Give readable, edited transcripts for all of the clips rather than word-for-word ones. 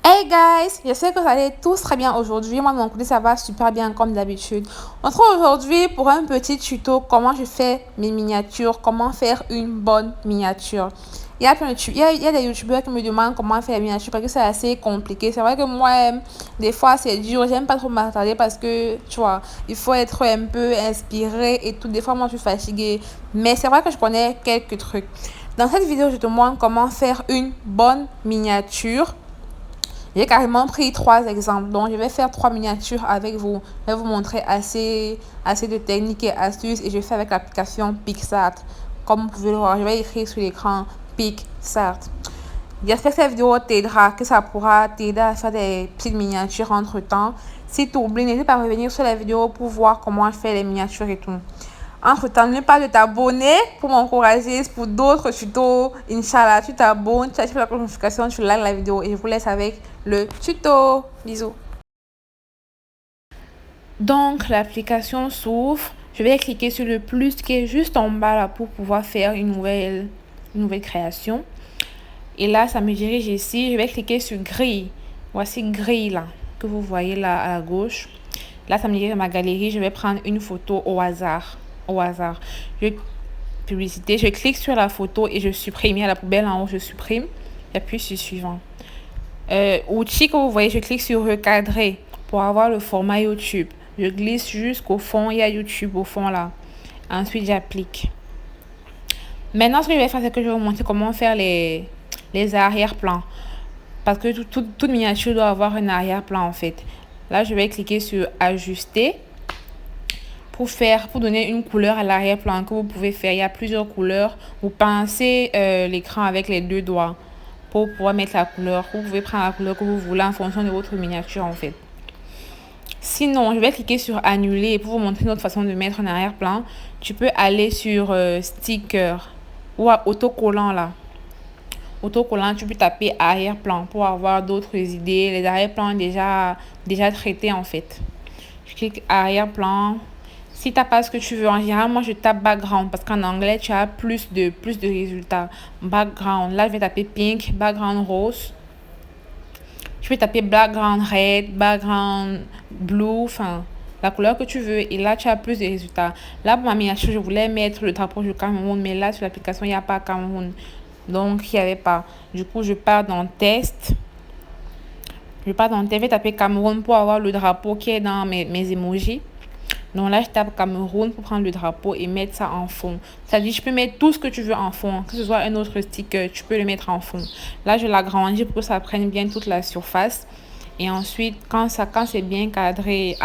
Hey guys, j'espère que vous allez tous très bien aujourd'hui. Moi de mon côté ça va super bien comme d'habitude. On se retrouve aujourd'hui pour un petit tuto comment je fais mes miniatures, comment faire une bonne miniature. Il y a, plein de il y a des youtubeurs qui me demandent comment faire les miniatures parce que c'est assez compliqué. C'est vrai que moi, des fois c'est dur, j'aime pas trop m'attarder parce que tu vois, il faut être un peu inspiré et tout. Des fois moi je suis fatiguée, mais c'est vrai que je connais quelques trucs. Dans cette vidéo, je te montre comment faire une bonne miniature. J'ai carrément pris trois exemples. Donc, je vais faire trois miniatures avec vous. Je vais vous montrer assez de techniques et astuces. Et je fais avec l'application PicsArt. Comme vous pouvez le voir, je vais écrire sur l'écran PicsArt. J'espère que cette vidéo t'aidera, que ça pourra t'aider à faire des petites miniatures entre temps. Si tu oublies, n'hésite pas à revenir sur la vidéo pour voir comment faire les miniatures et tout. Entre-temps, n'oublie pas de t'abonner pour m'encourager pour d'autres tutos. Inch'Allah, tu t'abonnes, tu actives la notification, tu likes la vidéo et je vous laisse avec le tuto. Bisous. Donc, l'application s'ouvre. Je vais cliquer sur le plus qui est juste en bas là pour pouvoir faire une nouvelle création. Et là, ça me dirige ici. Je vais cliquer sur grille. Voici grille là, que vous voyez là à la gauche. Là, ça me dirige dans ma galerie. Je vais prendre une photo au hasard. Publicité, je clique sur la photo et je supprime. Il y a la poubelle en haut, je supprime. J'appuie sur suivant. Outil que vous voyez, je clique sur recadrer pour avoir le format YouTube. Je glisse jusqu'au fond, il y a YouTube au fond là. Ensuite, j'applique. Maintenant, ce que je vais faire, c'est que je vais vous montrer comment faire les arrière-plans. Parce que toute miniature doit avoir un arrière-plan en fait. Là, je vais cliquer sur ajuster pour donner une couleur à l'arrière-plan que vous pouvez faire. Il y a plusieurs couleurs. Vous pincez l'écran avec les deux doigts pour pouvoir mettre la couleur. Vous pouvez prendre la couleur que vous voulez en fonction de votre miniature en fait. Sinon, je vais cliquer sur annuler pour vous montrer une autre façon de mettre un arrière-plan. Tu peux aller sur sticker ou à autocollant là. Autocollant, tu peux taper arrière-plan pour avoir d'autres idées. Les arrière-plans déjà traités en fait. Je clique arrière-plan. Si tu n'as pas ce que tu veux, en général, moi je tape background parce qu'en anglais tu as plus de résultats. Background, là je vais taper pink, background rose. Je vais taper background red, background blue, enfin la couleur que tu veux. Et là tu as plus de résultats. Là pour ma miniature, je voulais mettre le drapeau du Cameroun, mais là sur l'application il n'y a pas Cameroun. Donc il n'y avait pas. Du coup je pars dans test. Je vais taper Cameroun pour avoir le drapeau qui est dans mes emojis. Donc là, je tape Cameroun pour prendre le drapeau et mettre ça en fond. C'est-à-dire, je peux mettre tout ce que tu veux en fond. Que ce soit un autre sticker, tu peux le mettre en fond. Là, je l'agrandis pour que ça prenne bien toute la surface. Et ensuite, quand c'est bien cadré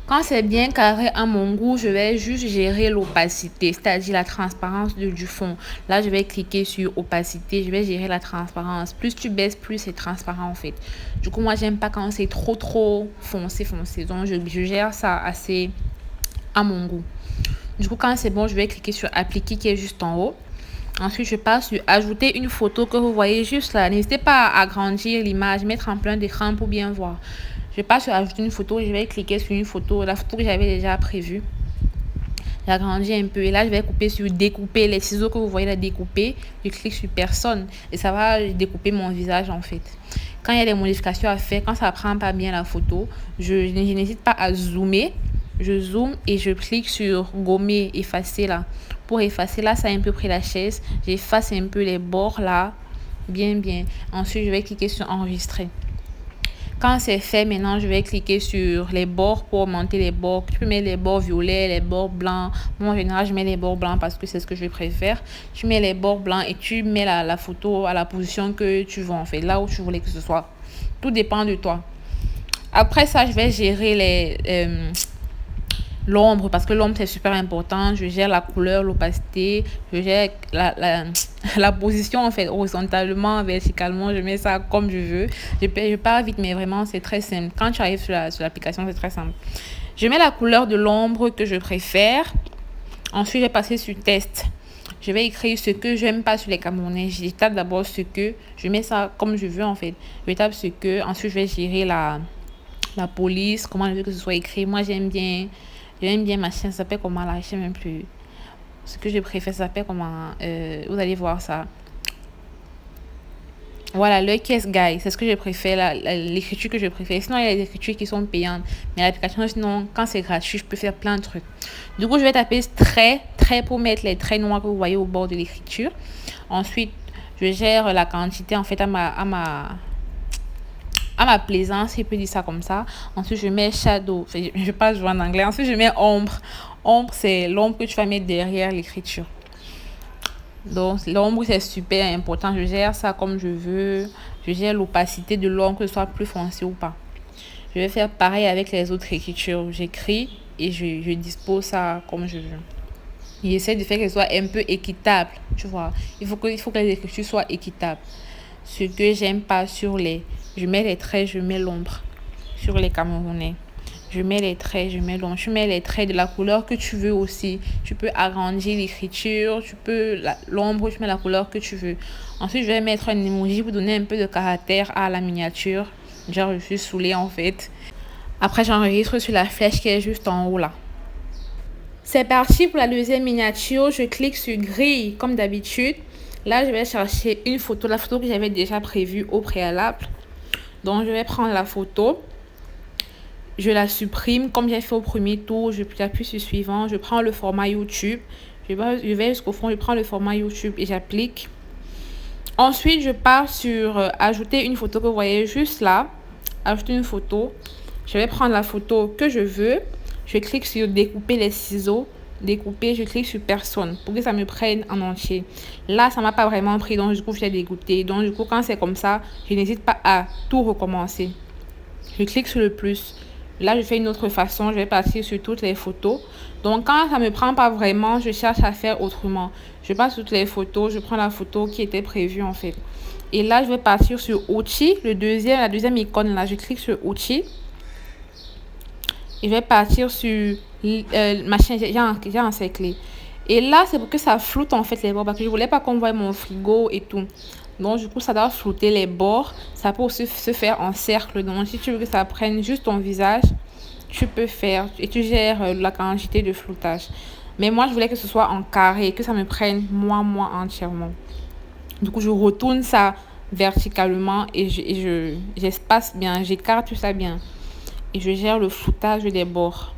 quand c'est bien cadré à mon goût, je vais juste gérer l'opacité, c'est-à-dire la transparence du fond. Là, je vais cliquer sur opacité, je vais gérer la transparence. Plus tu baisses, plus c'est transparent en fait. Du coup, moi, j'aime pas quand c'est trop foncé. Donc, je gère ça assez à mon goût. Du coup, quand c'est bon, je vais cliquer sur appliquer qui est juste en haut. Ensuite, je passe sur ajouter une photo que vous voyez juste là. N'hésitez pas à agrandir l'image, mettre en plein d'écran pour bien voir. Je passe sur ajouter une photo. Je vais cliquer sur une photo, la photo que j'avais déjà prévue. J'agrandis un peu et là, je vais couper sur découper. Les ciseaux que vous voyez là, découper. Je clique sur personne et ça va découper mon visage en fait. Quand il y a des modifications à faire, quand ça prend pas bien la photo, je n'hésite pas à zoomer. Je zoome et je clique sur gommer, effacer là. Pour effacer là, ça a un peu pris la chaise. J'efface un peu les bords là. Bien. Ensuite, je vais cliquer sur enregistrer. Quand c'est fait, maintenant, je vais cliquer sur les bords pour augmenter les bords. Tu peux mettre les bords violets, les bords blancs. Moi, en général, je mets les bords blancs parce que c'est ce que je préfère. Tu mets les bords blancs et tu mets la photo à la position que tu veux en fait, là où tu voulais que ce soit. Tout dépend de toi. Après ça, je vais gérer l'ombre parce que l'ombre c'est super important. Je gère la couleur, l'opacité, je gère la position en fait, horizontalement, verticalement, je mets ça comme je veux. Je pars vite mais vraiment c'est très simple. Quand tu arrives sur l'application, c'est très simple. Je mets la couleur de l'ombre que je préfère. Ensuite, je vais passer sur test. Je vais écrire ce que j'aime pas sur les Camerounais. Je tape d'abord ce que, je mets ça comme je veux en fait. Je tape ce que, ensuite je vais gérer la police, comment je veux que ce soit écrit. Moi j'aime bien machin, ça s'appelle comment là, je sais même plus. Ce que je préfère, ça s'appelle comment, vous allez voir ça. Voilà, le case guide, c'est ce que je préfère, l'écriture que je préfère. Sinon, il y a des écritures qui sont payantes. Mais l'application, sinon, quand c'est gratuit, je peux faire plein de trucs. Du coup, je vais taper trait pour mettre les traits noirs que vous voyez au bord de l'écriture. Ensuite, je gère la quantité en fait à ma plaisance, si je peux dire ça comme ça. Ensuite, je mets shadow. Enfin, je passe en anglais. Ensuite, je mets ombre. Ombre, c'est l'ombre que tu vas mettre derrière l'écriture. Donc, l'ombre, c'est super important. Je gère ça comme je veux. Je gère l'opacité de l'ombre, que ce soit plus foncé ou pas. Je vais faire pareil avec les autres écritures. J'écris et je dispose ça comme je veux. J'essaie de faire qu'elle soit un peu équitable, tu vois. Il faut que les écritures soient équitables. Ce que j'aime pas sur les... Je mets les traits, je mets l'ombre. Sur les Camerounais. Je mets les traits, je mets l'ombre. Tu mets les traits de la couleur que tu veux aussi. Tu peux agrandir l'écriture. L'ombre, tu mets la couleur que tu veux. Ensuite, je vais mettre un emoji pour donner un peu de caractère à la miniature. Genre, je suis saoulée en fait. Après, j'enregistre sur la flèche qui est juste en haut là. C'est parti pour la deuxième miniature. Je clique sur grille comme d'habitude. Là, je vais chercher une photo, la photo que j'avais déjà prévue au préalable. Donc, je vais prendre la photo. Je la supprime comme j'ai fait au premier tour. J'appuie sur suivant. Je prends le format YouTube. Je vais jusqu'au fond. Je prends le format YouTube et j'applique. Ensuite, je pars sur ajouter une photo que vous voyez juste là. Ajouter une photo. Je vais prendre la photo que je veux. Je clique sur découper les ciseaux. Découper, je clique sur personne pour que ça me prenne en entier. Là, ça m'a pas vraiment pris, donc du coup, j'ai dégoûté. Donc du coup, quand c'est comme ça, je n'hésite pas à tout recommencer. Je clique sur le plus. Là, je fais une autre façon. Je vais partir sur toutes les photos. Donc, quand ça me prend pas vraiment, je cherche à faire autrement. Je passe sur toutes les photos. Je prends la photo qui était prévue en fait. Et là, je vais partir sur outils. La deuxième icône là, je clique sur outils. Je vais partir sur machine, j'ai encerclé. Et là, c'est pour que ça floute en fait les bords. Parce que je voulais pas qu'on voie mon frigo et tout. Donc, du coup, ça doit flouter les bords. Ça peut aussi se faire en cercle. Donc, si tu veux que ça prenne juste ton visage, tu peux faire. Et tu gères la quantité de floutage. Mais moi, je voulais que ce soit en carré. Que ça me prenne moi entièrement. Du coup, je retourne ça verticalement. Et j'espace bien. J'écarte tout ça bien. Et je gère le floutage des bords.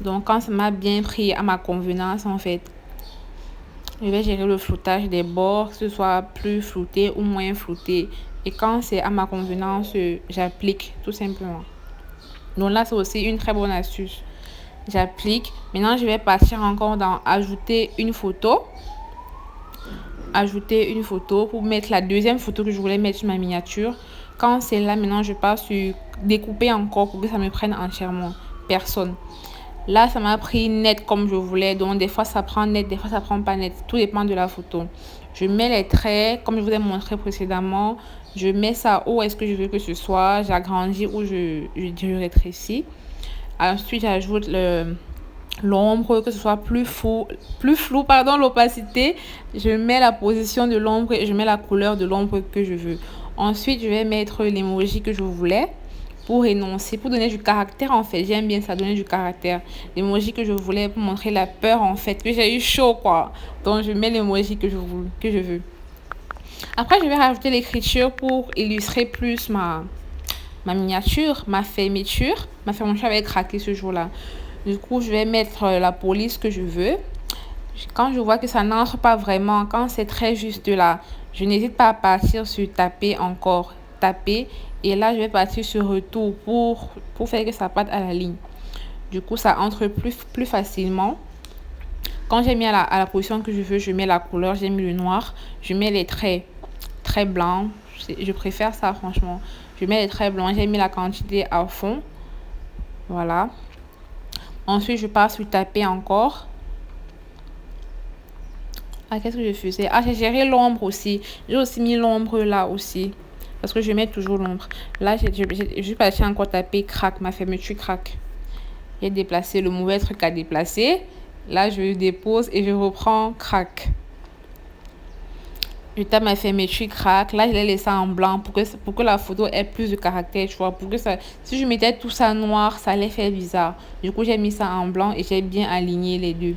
Donc, quand ça m'a bien pris à ma convenance, en fait, je vais gérer le floutage des bords, que ce soit plus flouté ou moins flouté. Et quand c'est à ma convenance, j'applique tout simplement. Donc là, c'est aussi une très bonne astuce. J'applique. Maintenant, je vais partir encore dans ajouter une photo. Ajouter une photo pour mettre la deuxième photo que je voulais mettre sur ma miniature. Quand c'est là, maintenant, je passe sur découper encore pour que ça me prenne entièrement. Personne. Là, ça m'a pris net comme je voulais. Donc, des fois, ça prend net, des fois, ça prend pas net. Tout dépend de la photo. Je mets les traits, comme je vous ai montré précédemment. Je mets ça où est-ce que je veux que ce soit. J'agrandis ou je rétrécis. Ensuite, j'ajoute l'ombre, que ce soit plus flou, l'opacité. Je mets la position de l'ombre et je mets la couleur de l'ombre que je veux. Ensuite, je vais mettre l'emoji que je voulais pour énoncer, pour donner du caractère en fait. J'aime bien ça, donner du caractère. L'emoji que je voulais pour montrer la peur en fait, que j'ai eu chaud quoi. Donc, je mets l'emoji que je veux. Après, je vais rajouter l'écriture pour illustrer plus ma miniature, ma fermeture. Ma fermeture avait craqué ce jour-là. Du coup, je vais mettre la police que je veux. Quand je vois que ça n'entre pas vraiment, quand c'est très juste là, je n'hésite pas à partir sur taper encore. Taper. Et là, je vais partir sur retour pour faire que ça parte à la ligne. Du coup, ça entre plus facilement. Quand j'ai mis à la position que je veux, je mets la couleur, j'ai mis le noir. Je mets les traits très blancs. Je préfère ça, franchement. Je mets les traits blancs. J'ai mis la quantité à fond. Voilà. Ensuite, je passe sur taper encore. Ah, qu'est-ce que je faisais? Ah, j'ai géré l'ombre aussi. J'ai aussi mis l'ombre là aussi. Parce que je mets toujours l'ombre. Là, je suis partie encore taper crack. Ma fermeture crack. J'ai déplacé le mauvais truc à déplacer. Là, je dépose et je reprends crack. Je tape ma fermeture crack. Là, je l'ai laissé en blanc pour que la photo ait plus de caractère, tu vois. Si je mettais tout ça noir, ça allait faire bizarre. Du coup, j'ai mis ça en blanc et j'ai bien aligné les deux.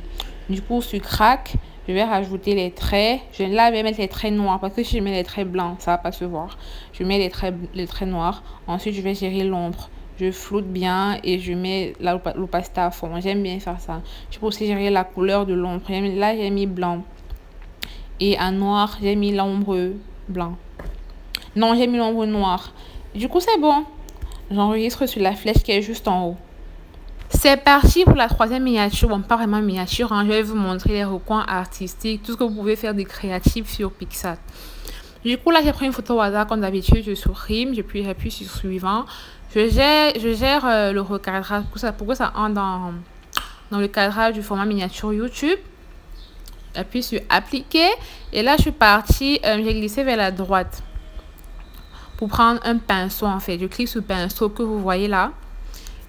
Du coup, sur crack, Je vais rajouter les traits. Là, je vais mettre les traits noirs parce que si je mets les traits blancs, ça va pas se voir. Je mets les traits noirs. Ensuite, je vais gérer l'ombre. Je floute bien et je mets l'opacité à fond. J'aime bien faire ça. Je peux aussi gérer la couleur de l'ombre. Là, j'ai mis blanc. Et en noir, j'ai mis l'ombre blanc. Non, j'ai mis l'ombre noire. Du coup, c'est bon. J'enregistre sur la flèche qui est juste en haut. C'est parti pour la troisième miniature. Bon, pas vraiment miniature, hein. Je vais vous montrer les recoins artistiques, tout ce que vous pouvez faire de créatif sur Pixart. Du coup, là, j'ai pris une photo au hasard comme d'habitude. Je supprime, j'appuie sur suivant. Je gère le recadrage pour que ça entre dans le cadrage du format miniature YouTube. J'appuie sur appliquer. Et là, je suis partie, j'ai glissé vers la droite pour prendre un pinceau en fait. Je clique sur le pinceau que vous voyez là.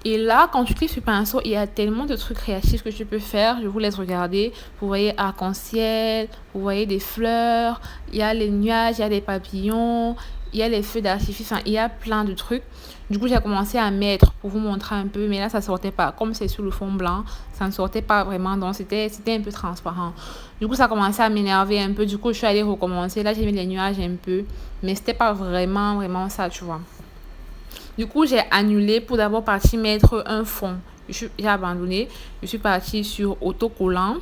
Et là, quand tu cliques sur pinceau, il y a tellement de trucs créatifs que tu peux faire. Je vous laisse regarder. Vous voyez arc-en-ciel, vous voyez des fleurs, il y a les nuages, il y a des papillons, il y a les feux d'artifice, enfin, il y a plein de trucs. Du coup, j'ai commencé à mettre pour vous montrer un peu, mais là, ça sortait pas. Comme c'est sur le fond blanc, ça ne sortait pas vraiment, donc c'était un peu transparent. Du coup, ça commençait à m'énerver un peu. Du coup, je suis allée recommencer. Là, j'ai mis les nuages un peu, mais c'était pas vraiment ça, tu vois. Du coup, j'ai annulé pour d'abord partir mettre un fond. J'ai abandonné. Je suis partie sur autocollant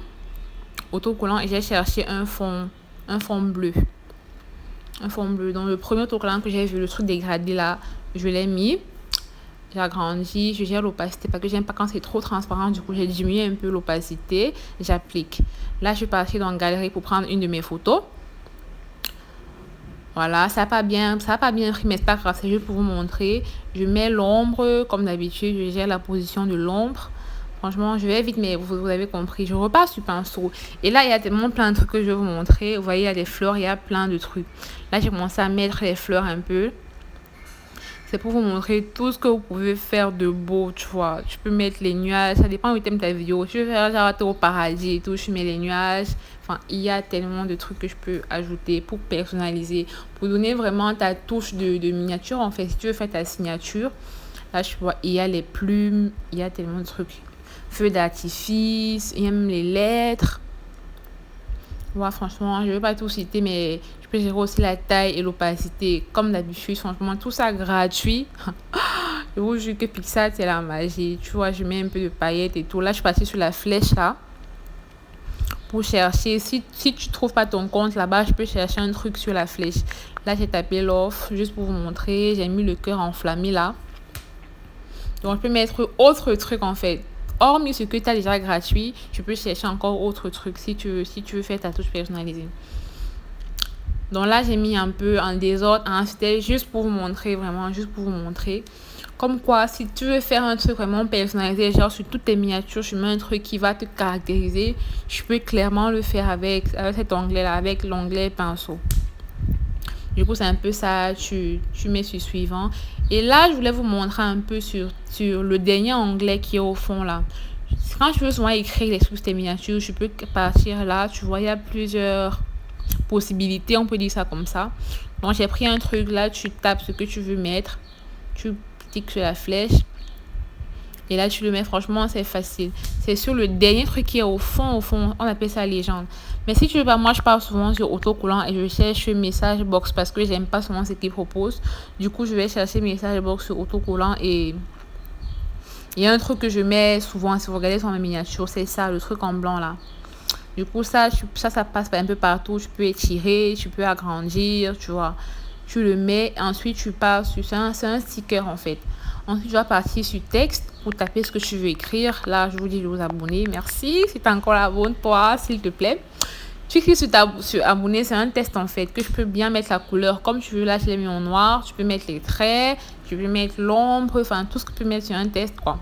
et j'ai cherché un fond bleu. Un fond bleu. Donc, le premier autocollant que j'ai vu, le truc dégradé là, je l'ai mis. J'ai agrandi, je gère l'opacité parce que j'aime pas quand c'est trop transparent. Du coup, j'ai diminué un peu l'opacité. J'applique. Là, je suis partie dans la galerie pour prendre une de mes photos. Voilà, ça n'a pas bien pris, mais c'est pas grave, c'est juste pour vous montrer. Je mets l'ombre, comme d'habitude, je gère la position de l'ombre. Franchement, je vais vite, mais vous avez compris. Je repars sur pinceau. Et là, il y a tellement plein de trucs que je vais vous montrer. Vous voyez, il y a des fleurs, il y a plein de trucs. Là, j'ai commencé à mettre les fleurs un peu. C'est pour vous montrer tout ce que vous pouvez faire de beau, tu vois. Tu peux mettre les nuages, ça dépend où tu aimes ta vidéo. Tu veux faire genre t'es au paradis et tout, je mets les nuages. Enfin, il y a tellement de trucs que je peux ajouter pour personnaliser, pour donner vraiment ta touche de miniature. En fait, si tu veux faire ta signature, là, je vois, il y a les plumes, il y a tellement de trucs. Feux d'artifice, il y a même les lettres. Ouais, franchement, je ne vais pas tout citer, mais je peux gérer aussi la taille et l'opacité. Comme d'habitude, franchement, tout ça gratuit. Je vous jure que Pixar, c'est la magie. Tu vois, je mets un peu de paillettes et tout. Là, je suis partie sur la flèche, là, pour chercher. Si tu ne trouves pas ton compte là-bas, je peux chercher un truc sur la flèche. Là, j'ai tapé l'offre, juste pour vous montrer. J'ai mis le cœur enflammé, là. Donc, je peux mettre autre truc, en fait. Hormis ce que tu as déjà gratuit, tu peux chercher encore autre truc si tu veux faire ta touche personnalisée. Donc là, j'ai mis un peu en désordre, c'était juste pour vous montrer, vraiment, juste pour vous montrer. Comme quoi, si tu veux faire un truc vraiment personnalisé, genre sur toutes tes miniatures, je mets un truc qui va te caractériser, je peux clairement le faire avec cet onglet-là, avec l'onglet pinceau. Du coup, c'est un peu ça, tu mets sur suivant. Et là, je voulais vous montrer un peu sur le dernier onglet qui est au fond là. Quand je veux souvent écrire les trucs tes miniatures, je peux partir là. Tu vois, il y a plusieurs possibilités, on peut dire ça comme ça. Donc, j'ai pris un truc là, tu tapes ce que tu veux mettre. Tu cliques sur la flèche. Et là, tu le mets, franchement, c'est facile. C'est sur le dernier truc qui est au fond, on appelle ça légende. Mais si tu veux pas, moi, je pars souvent sur autocollant et je cherche message box parce que j'aime pas souvent ce qu'ils proposent. Du coup, je vais chercher message box sur autocollant et il y a un truc que je mets souvent, si vous regardez sur ma miniature, c'est ça, le truc en blanc là. Du coup, ça passe un peu partout. Tu peux étirer, tu peux agrandir, tu vois. Tu le mets, ensuite tu pars sur... C'est un sticker en fait. Ensuite, tu vas partir sur texte pour taper ce que tu veux écrire. Là, je vous dis de vous abonner. Merci. Si tu es encore là, abonne-toi, s'il te plaît. Tu cliques sur abonner. C'est un test en fait que je peux bien mettre la couleur comme tu veux. Là, je l'ai mis en noir. Tu peux mettre les traits. Tu peux mettre l'ombre. Enfin, tout ce que tu peux mettre sur un test, quoi.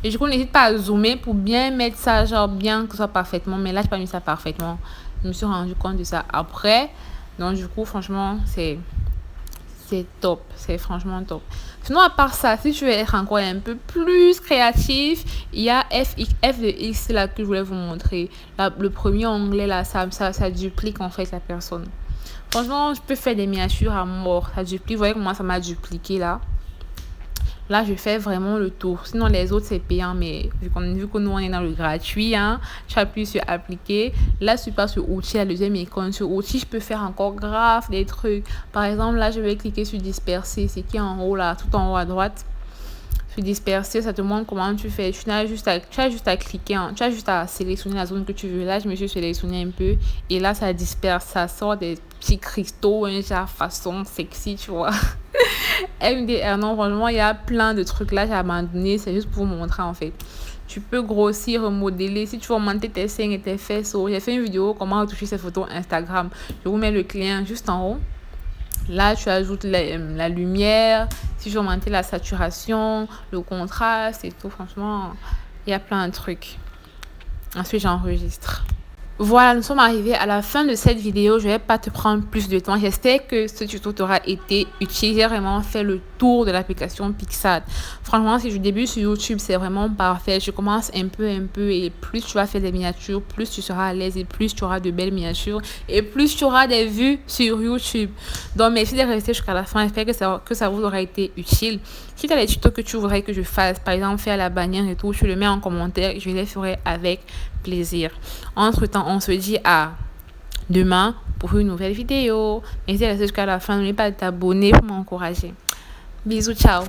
Et du coup, n'hésite pas à zoomer pour bien mettre ça, genre bien que ce soit parfaitement. Mais là, je n'ai pas mis ça parfaitement. Je me suis rendu compte de ça après. Donc, du coup, franchement, c'est top. C'est franchement top. Sinon, à part ça, si tu veux être encore un peu plus créatif, il y a F de X là que je voulais vous montrer. Là, le premier onglet là, ça duplique en fait la personne. Franchement, je peux faire des miniatures à mort. Ça duplique. Vous voyez comment ça m'a dupliqué là. Là, je fais vraiment le tour. Sinon, les autres, c'est payant. Mais vu que nous, on est dans le gratuit, hein, tu appuies sur appliquer. Là, tu passes sur outils, la deuxième icône. Sur outils, je peux faire encore grave des trucs. Par exemple, là, je vais cliquer sur disperser. C'est qui est en haut, là, tout en haut à droite. Sur disperser, ça te montre comment tu fais. Tu as juste à cliquer, tu as juste à sélectionner la zone que tu veux. Là, je me suis sélectionné un peu. Et là, ça disperse. Ça sort des petits cristaux, un genre façon sexy, tu vois. MDR, non, franchement, il y a plein de trucs là, j'ai abandonné, c'est juste pour vous montrer en fait. Tu peux grossir, remodeler, si tu veux augmenter tes seins et tes fesses. J'ai fait une vidéo comment retoucher ces photos Instagram. Je vous mets le lien juste en haut. Là, tu ajoutes la lumière, si tu veux augmenter la saturation, le contraste et tout. Franchement, il y a plein de trucs. Ensuite, j'enregistre. Voilà, nous sommes arrivés à la fin de cette vidéo. Je vais pas te prendre plus de temps. J'espère que ce tuto t'aura été utile. J'ai vraiment fait le tour de l'application PicsArt. Franchement, si je débute sur YouTube, c'est vraiment parfait. Je commence un peu et plus tu vas faire des miniatures, plus tu seras à l'aise et plus tu auras de belles miniatures et plus tu auras des vues sur YouTube. Donc, merci de rester jusqu'à la fin. J'espère que ça vous aura été utile. Si tu as des tutos que tu voudrais que je fasse, par exemple faire la bannière et tout, tu le mets en commentaire et je les ferai avec plaisir. Entre-temps, on se dit à demain pour une nouvelle vidéo. Merci de rester jusqu'à la fin. N'oubliez pas de t'abonner pour m'encourager. Bisous, ciao.